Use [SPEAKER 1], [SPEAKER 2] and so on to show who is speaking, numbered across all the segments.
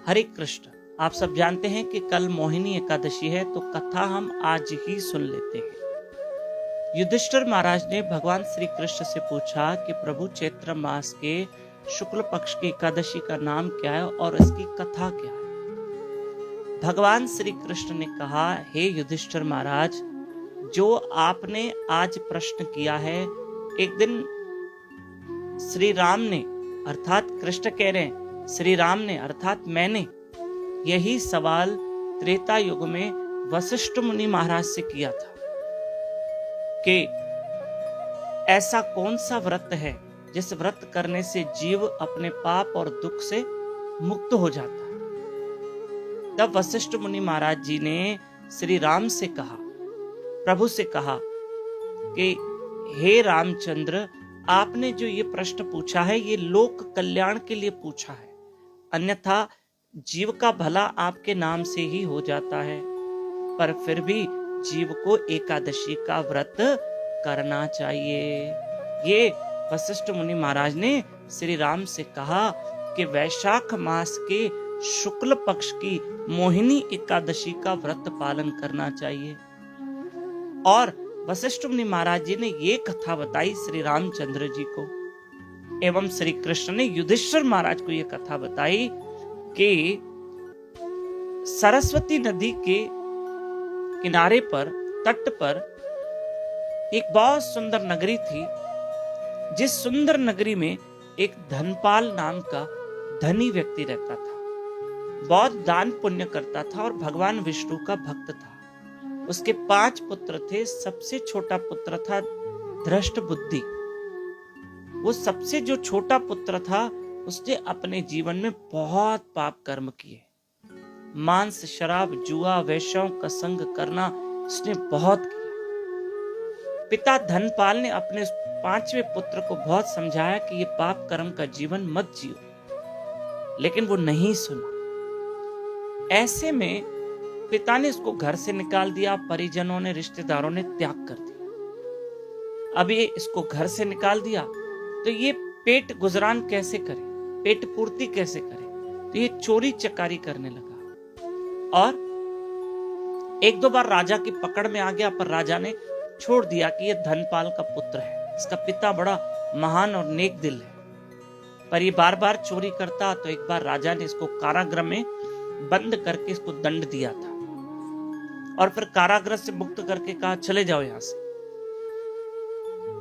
[SPEAKER 1] हरे कृष्ण। आप सब जानते हैं कि कल मोहिनी एकादशी है, तो कथा हम आज ही सुन लेते हैं। युधिष्ठिर महाराज ने भगवान श्री कृष्ण से पूछा कि प्रभु, चैत्र मास के शुक्ल पक्ष की एकादशी का नाम क्या है और इसकी कथा क्या है। भगवान श्री कृष्ण ने कहा, हे युधिष्ठिर महाराज, जो आपने आज प्रश्न किया है, एक दिन श्री राम ने, अर्थात कृष्ण कह रहे हैं, श्री राम ने अर्थात मैंने यही सवाल त्रेता युग में वशिष्ठ मुनि महाराज से किया था कि ऐसा कौन सा व्रत है जिस व्रत करने से जीव अपने पाप और दुख से मुक्त हो जाता है। तब वशिष्ठ मुनि महाराज जी ने श्री राम से कहा, प्रभु से कहा कि हे रामचंद्र, आपने जो ये प्रश्न पूछा है ये लोक कल्याण के लिए पूछा है, अन्यथा जीव का भला आपके नाम से ही हो जाता है। पर फिर भी जीव को एकादशी का व्रत करना चाहिए। ये वशिष्ठ मुनि महाराज ने श्री राम से कहा कि वैशाख मास के शुक्ल पक्ष की मोहिनी एकादशी का व्रत पालन करना चाहिए। और वशिष्ठ मुनि महाराज जी ने ये कथा बताई श्री रामचंद्र जी को, एवं श्री कृष्ण ने युधिष्ठिर महाराज को ये कथा बताई कि सरस्वती नदी के किनारे पर, तट पर एक बहुत सुंदर नगरी थी, जिस सुंदर नगरी में एक धनपाल नाम का धनी व्यक्ति रहता था। बहुत दान पुण्य करता था और भगवान विष्णु का भक्त था। उसके 5 पुत्र थे। सबसे छोटा पुत्र था धृष्ट बुद्धि। वो सबसे जो छोटा पुत्र था, उसने अपने जीवन में बहुत पाप कर्म किए। मांस, शराब, जुआ, वेश्याओं का संग करना उसने बहुत किया। पिता धनपाल ने अपने 5वें पुत्र को बहुत समझाया कि ये पाप कर्म का जीवन मत जियो, लेकिन वो नहीं सुना। ऐसे में पिता ने इसको घर से निकाल दिया। परिजनों ने, रिश्तेदारों ने त्याग कर दिया। अब ये इसको घर से निकाल दिया तो ये पेट गुजरान कैसे करे, पेट पूर्ति कैसे करे, तो ये चोरी चकारी करने लगा और 1-2 बार राजा की पकड़ में आ गया। पर राजा ने छोड़ दिया कि ये धनपाल का पुत्र है, इसका पिता बड़ा महान और नेक दिल है। पर ये बार बार चोरी करता, तो एक बार राजा ने इसको कारागृह में बंद करके इसको दंड दिया था और फिर कारागृह से मुक्त करके कहा, चले जाओ यहां से।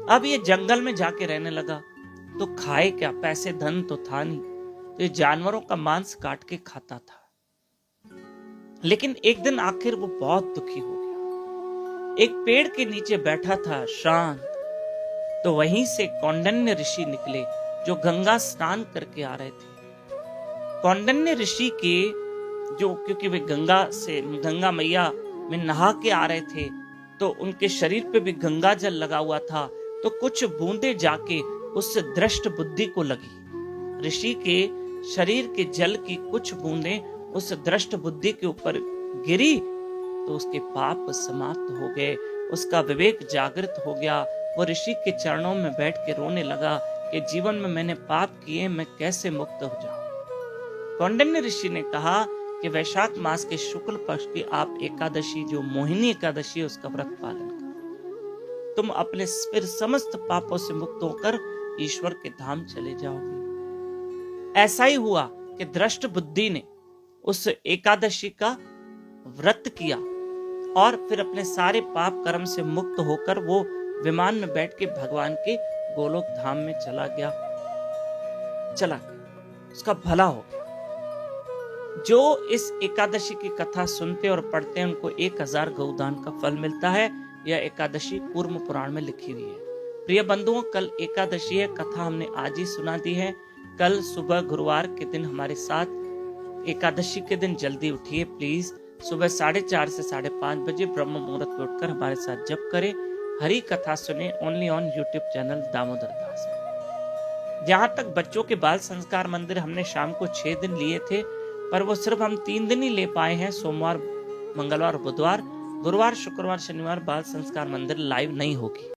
[SPEAKER 1] अब ये जंगल में जाके रहने लगा, तो खाए क्या, पैसे धन तो था नहीं, तो ये जानवरों का मांस काट के खाता था। लेकिन एक दिन आखिर वो बहुत दुखी हो गया। एक पेड़ के नीचे बैठा था शांत, तो वहीं से कौंडिन्य ऋषि निकले, जो गंगा स्नान करके आ रहे थे। कौंडिन्य ऋषि के जो, क्योंकि वे गंगा मैया में नहा के आ रहे थे, तो उनके शरीर पे भी गंगा जल लगा हुआ था। तो कुछ बूंदे जाके उस दृष्ट बुद्धि को लगी। ऋषि के शरीर के जल की कुछ बूंदें उस दृष्ट बुद्धि के ऊपर गिरी, तो उसके पाप समाप्त हो गए, उसका विवेक जागृत हो गया। वो ऋषि के चरणों में बैठ के रोने लगा कि जीवन में मैंने पाप किए, मैं कैसे मुक्त हो जाऊं। कौंडिन्य ऋषि ने कहा कि वैशाख मास के शुक्ल पक्ष की आप एकादशी, जो मोहिनी एकादशी है, उसका व्रत पालन करो। तुम अपने फिर समस्त पापों से मुक्त होकर ईश्वर के धाम चले जाओगे। ऐसा ही हुआ कि दृष्ट बुद्धि ने उस एकादशी का व्रत किया और फिर अपने सारे पाप कर्म से मुक्त होकर वो विमान में बैठ के भगवान के गोलोक धाम में चला गया। उसका भला हो गया। जो इस एकादशी की कथा सुनते और पढ़ते हैं, उनको 1000 गौदान का फल मिलता है। यह एकादशी कूर्म पुराण में लिखी हुई है। प्रिय बंधुओं, कल एकादशी है, कथा हमने आज ही सुना दी है। कल सुबह गुरुवार के दिन हमारे साथ एकादशी के दिन जल्दी उठिए प्लीज। सुबह 4:30 से 5:30 बजे ब्रह्म मुहूर्त में उठकर हमारे साथ जप करें, हरी कथा सुने, only on YouTube channel Damodar Das में। जहां तक बच्चों के बाल संस्कार मंदिर, हमने शाम को 6 दिन लिए थे, पर वो सिर्फ हम 3 दिन ही ले पाए हैं। सोमवार, मंगलवार, बुधवार, गुरुवार, शुक्रवार, शनिवार बाल संस्कार मंदिर लाइव नहीं होगी।